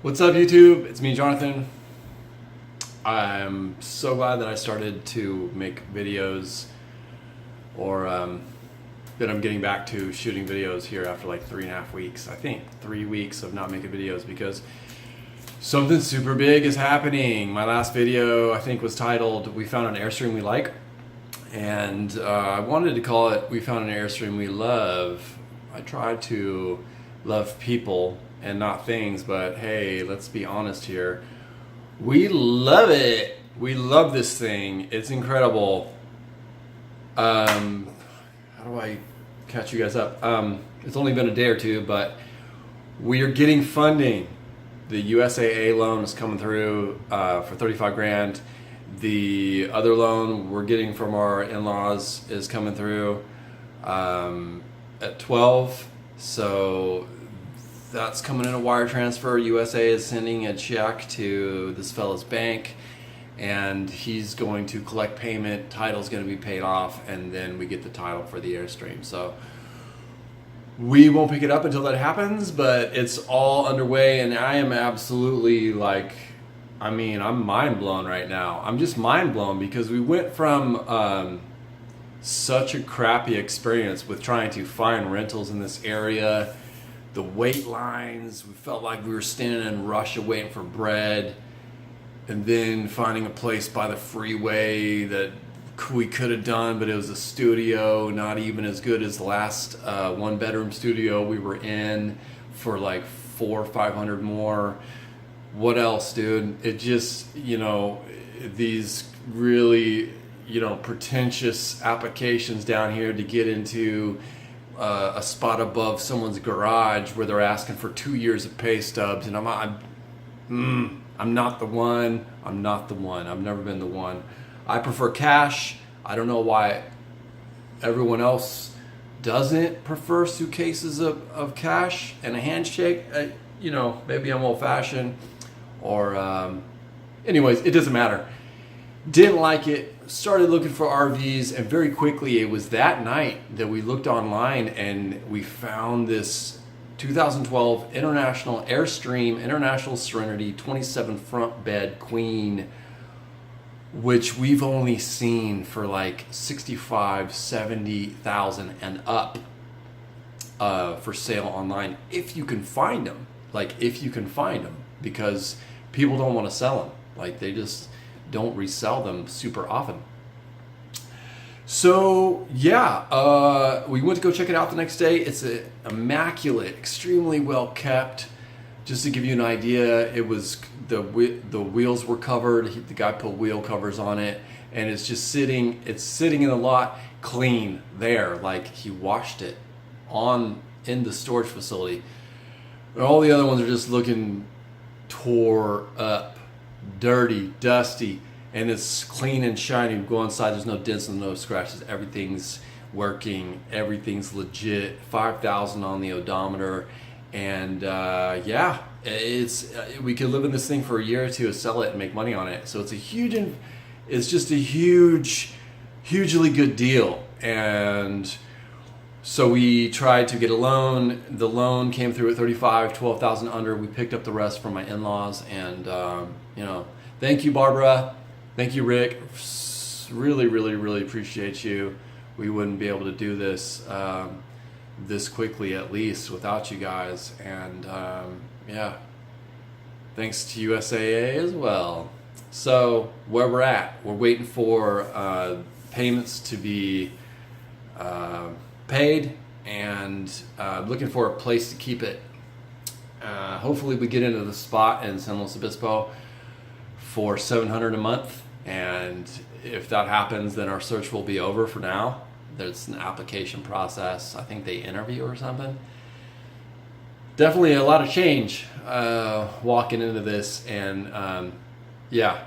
What's up, YouTube? It's me, Jonathan. I'm so glad that I started to make videos, or that I'm getting back to shooting videos here after like 3.5 weeks. I think 3 weeks of not making videos because something super big is happening. My last video, I think, was titled "We Found an Airstream We Like," and I wanted to call it "We Found an Airstream We Love." I try to love people and not things, but hey, let's be honest here. We love it. We love this thing. It's incredible. How do I catch you guys up? It's only been a day or two, but we are getting funding. The USAA loan is coming through for 35 grand. The other loan we're getting from our in-laws is coming through at 12. So that's coming in a wire transfer. USA is sending a check to this fellow's bank, and he's going to collect payment. Title's going to be paid off, and then we get the title for the Airstream. So we won't pick it up until that happens, but it's all underway, and I am absolutely I'm mind blown right now. I'm just mind blown because we went from such a crappy experience with trying to find rentals in this area. The wait lines, we felt like we were standing in Russia waiting for bread, and then finding a place by the freeway that we could have done, but it was a studio, not even as good as the last one-bedroom studio we were in for like $400 or $500 more. What else, dude? It just, these really, pretentious applications down here to get into a spot above someone's garage where they're asking for 2 years of pay stubs, and I'm not the one. I'm not the one. I've never been the one. I prefer cash. I don't know why everyone else doesn't prefer suitcases of cash and a handshake. Maybe I'm old-fashioned, or anyways, it doesn't matter. Didn't like it. Started looking for RVs, and very quickly it was that night that we looked online and we found this 2012 International Airstream International Serenity 27 front bed queen, which we've only seen for like 65, 70,000 and up for sale online, if you can find them. Because people don't want to sell them. They just don't resell them super often. So yeah, we went to go check it out the next day. It's immaculate, extremely well kept. Just to give you an idea, it was the wheels were covered. The guy put wheel covers on it, and it's just sitting. It's sitting in the lot, clean there, like he washed it in the storage facility. And all the other ones are just looking tore up, dirty, dusty, and it's clean and shiny. You go inside, there's no dents and no scratches. Everything's working, everything's legit. 5,000 on the odometer, and we could live in this thing for a year or two, sell it, and make money on it. So it's just a hugely good deal. And so we tried to get a loan. The loan came through at 35, 12,000 under. We picked up the rest from my in-laws, and thank you, Barbara. Thank you, Rick. Really, really, really appreciate you. We wouldn't be able to do this this quickly, at least, without you guys. And thanks to USAA as well. So where we're at, we're waiting for payments to be paid, and looking for a place to keep it. Hopefully we get into the spot in San Luis Obispo for $700 a month, and if that happens, then our search will be over for now. There's an application process. I think they interview or something. Definitely a lot of change walking into this, and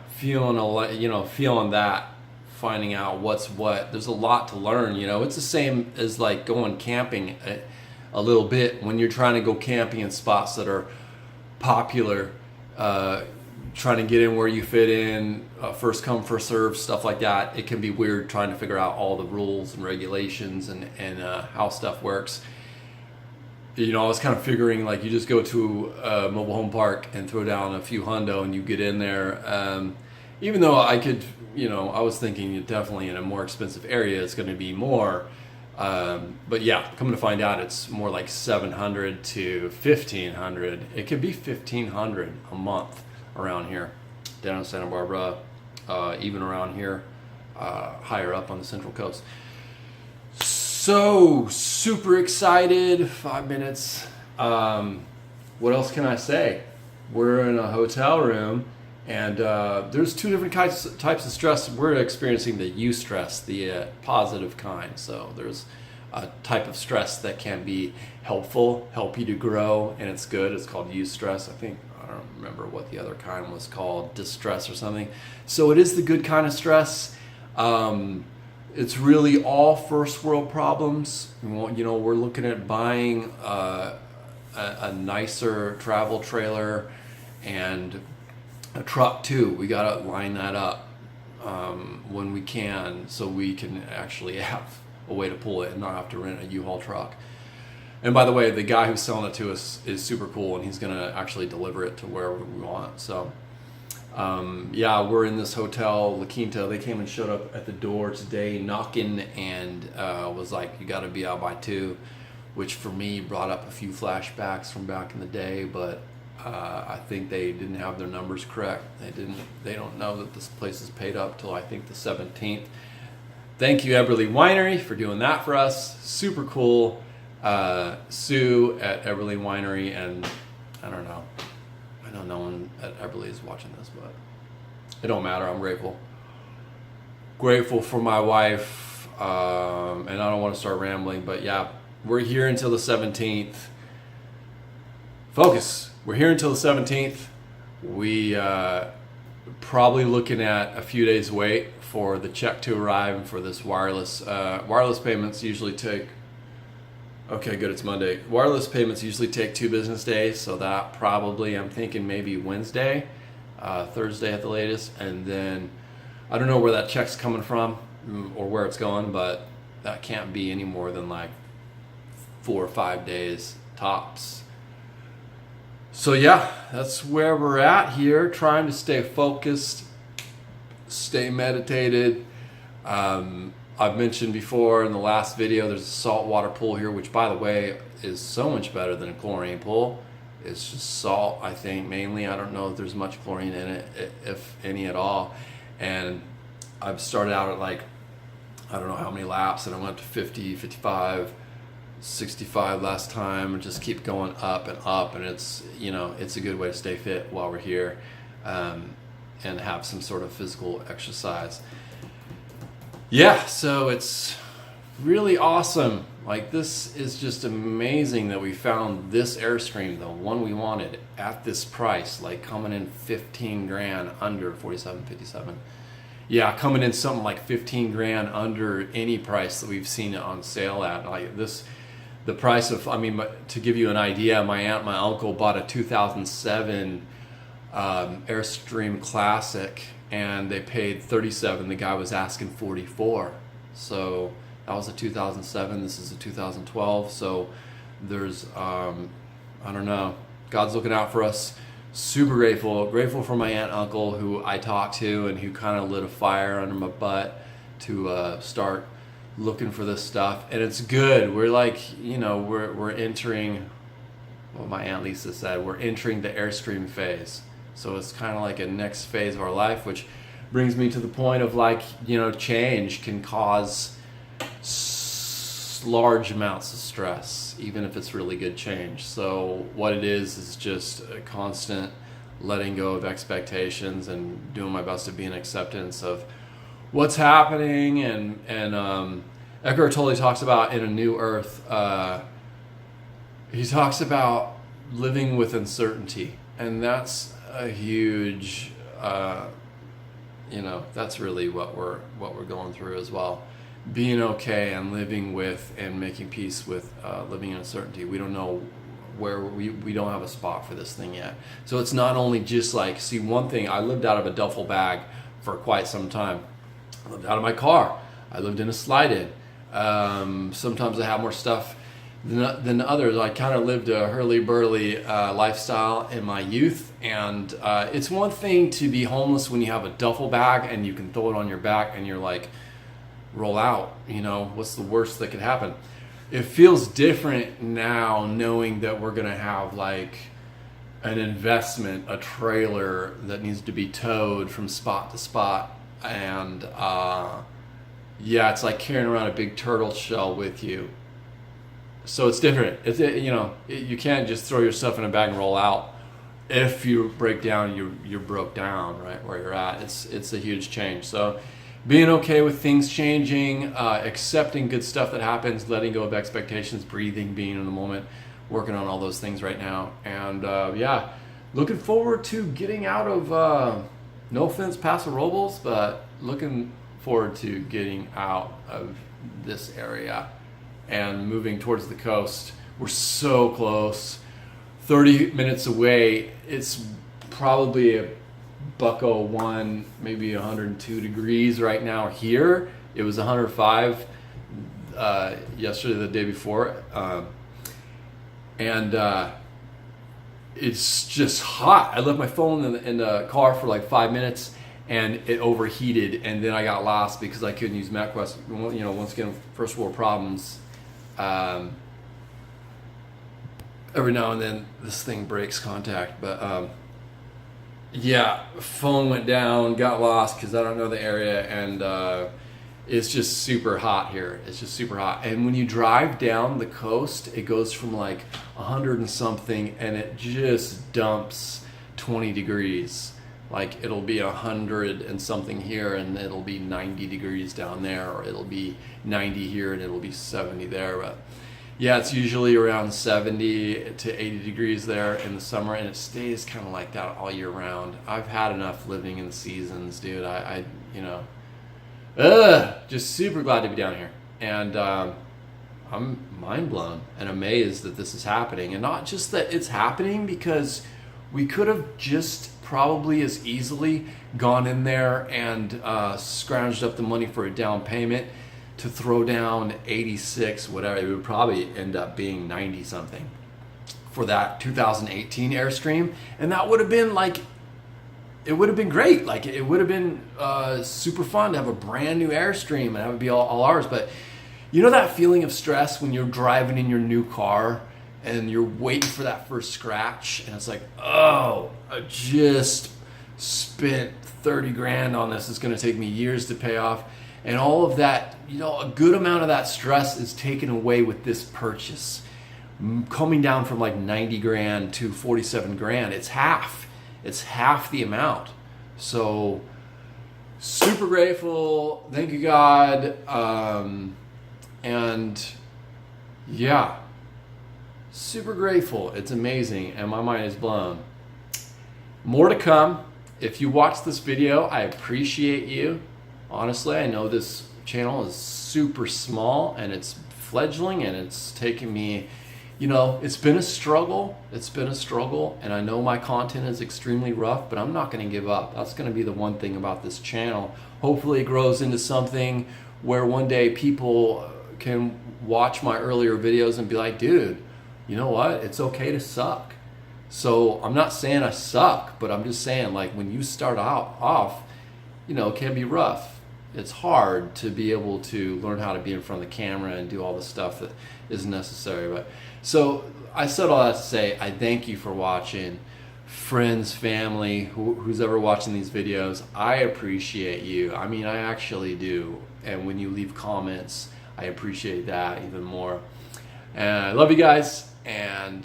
feeling that, finding out what's what. There's a lot to learn. It's the same as like going camping a little bit. When you're trying to go camping in spots that are popular, trying to get in where you fit in, first come first serve, stuff like that. It can be weird trying to figure out all the rules and regulations and how stuff works. I was kind of figuring like you just go to a mobile home park and throw down a few hundo and you get in there. Even though I could, I was thinking definitely in a more expensive area it's going to be more. But yeah, coming to find out, it's more like 700 to 1,500. It could be 1,500 a month around here, down in Santa Barbara, even around here, higher up on the Central Coast. So super excited. 5 minutes. What else can I say? We're in a hotel room, and there's two different types of stress. We're experiencing the eustress, the positive kind. So there's a type of stress that can be helpful, help you to grow, and it's good. It's called eustress. I don't remember what the other kind was called, distress or something. So it is the good kind of stress. It's really all first world problems. We're looking at buying a nicer travel trailer and a truck too. We got to line that up when we can, so we can actually have a way to pull it and not have to rent a U-Haul truck. And by the way, the guy who's selling it to us is super cool, and he's going to actually deliver it to wherever we want. So we're in this hotel, La Quinta. They came and showed up at the door today knocking, and was like, you got to be out by 2, which for me brought up a few flashbacks from back in the day, but I think they didn't have their numbers correct. They don't know that this place is paid up till I think the 17th. Thank you, Eberly Winery, for doing that for us. Super cool. Sue at Eberly Winery, and I don't know. I know no one at Eberly is watching this, but it don't matter. I'm grateful. Grateful for my wife, and I don't want to start rambling, but yeah, we're here until the 17th. Focus. We're here until the 17th. We probably looking at a few days wait for the check to arrive and for this wireless payments usually take. Okay, good. It's Monday. Wireless payments usually take 2 business days, so that probably, I'm thinking maybe Wednesday, Thursday at the latest, and then I don't know where that check's coming from or where it's going, but that can't be any more than like 4 or 5 days tops. So yeah, that's where we're at here, trying to stay focused, stay meditated. I've mentioned before in the last video, there's a saltwater pool here, which by the way is so much better than a chlorine pool. It's just salt, I think, mainly. I don't know if there's much chlorine in it, if any at all. And I've started out at like, I don't know how many laps, and I went to 50, 55, 65 last time, and just keep going up, and it's, it's a good way to stay fit while we're here, and have some sort of physical exercise. Yeah, so it's really awesome. Like, this is just amazing that we found this Airstream, the one we wanted, at this price, like coming in 15 grand under 47.57. Yeah, coming in something like 15 grand under any price that we've seen it on sale at. Like this, the price of, to give you an idea, my aunt and my uncle bought a 2007 Airstream Classic, and they paid 37. The guy was asking 44. So that was a 2007. This is a 2012. So there's, I don't know. God's looking out for us. Super grateful for my aunt and uncle who I talked to and who kind of lit a fire under my butt to start looking for this stuff. And it's good. We're like, we're entering, what my Aunt Lisa said, we're entering the Airstream phase. So it's kind of like a next phase of our life, which brings me to the point of like, change can cause large amounts of stress, even if it's really good change. So what it is just a constant letting go of expectations and doing my best to be in acceptance of what's happening. And Eckhart Tolle talks about in A New Earth, he talks about living with uncertainty, and that's a huge, that's really what we're going through as well. Being okay and living with and making peace with living in uncertainty. We don't know where we don't have a spot for this thing yet. So it's not only just like, see, one thing, I lived out of a duffel bag for quite some time. I lived out of my car. I lived in a slide-in. Sometimes I have more stuff than others. I kind of lived a hurly-burly lifestyle in my youth, and it's one thing to be homeless when you have a duffel bag and you can throw it on your back and you're like, roll out, you know, what's the worst that could happen? It feels different now knowing that we're gonna have like an investment, a trailer that needs to be towed from spot to spot, and yeah, it's like carrying around a big turtle shell with you. So it's different. You can't just throw your stuff in a bag and roll out. If you break down, you're broke down, right where you're at. It's a huge change. So being okay with things changing, accepting good stuff that happens, letting go of expectations, breathing, being in the moment, working on all those things right now. And yeah, looking forward to getting out of, no offense, Paso Robles, but looking forward to getting out of this area and moving towards the coast. We're so close, 30 minutes away. It's probably a bucko 1, maybe 102 degrees right now here. It was 105 yesterday, the day before. And it's just hot. I left my phone in the car for like 5 minutes and it overheated, and then I got lost because I couldn't use MapQuest. You know, once again, first world problems. Every now and then this thing breaks contact, but yeah, phone went down, got lost because I don't know the area, and it's just super hot here. It's just super hot. And when you drive down the coast, it goes from like 100 and something, and it just dumps 20 degrees. Like it'll be 100 and something here, and it'll be 90 degrees down there, or it'll be 90 here and it'll be 70 there. But yeah, it's usually around 70 to 80 degrees there in the summer, and it stays kind of like that all year round. I've had enough living in the seasons, dude. I you know, just super glad to be down here. And I'm mind blown and amazed that this is happening. And not just that it's happening, because we could have just probably as easily gone in there and scrounged up the money for a down payment to throw down 86, whatever. It would probably end up being 90 something for that 2018 Airstream, and that would have been like, it would have been great. Like it would have been super fun to have a brand new Airstream, and that would be all ours. But you know that feeling of stress when you're driving in your new car and you're waiting for that first scratch, and it's like, oh, I just spent 30 grand on this. It's going to take me years to pay off. And all of that, you know, a good amount of that stress is taken away with this purchase. Coming down from like 90 grand to 47 grand, it's half the amount. So super grateful. Thank you, God. And yeah, super grateful. It's amazing, and my mind is blown. More to come. If you watch this video, I appreciate you. Honestly, I know this channel is super small and it's fledgling, and it's taken me, you know, it's been a struggle. And I know my content is extremely rough, but I'm not going to give up. That's going to be the one thing about this channel. Hopefully it grows into something where one day people can watch my earlier videos and be like, dude, you know what? It's okay to suck. So I'm not saying I suck, but I'm just saying, like, when you start out off, you know, it can be rough. It's hard to be able to learn how to be in front of the camera and do all the stuff that is necessary. But so I said all that to say, I thank you for watching. Friends, family, who's ever watching these videos, I appreciate you. I mean, I actually do. And when you leave comments, I appreciate that even more. And I love you guys, and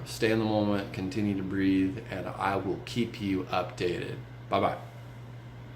stay in the moment, continue to breathe, and I will keep you updated. Bye-bye.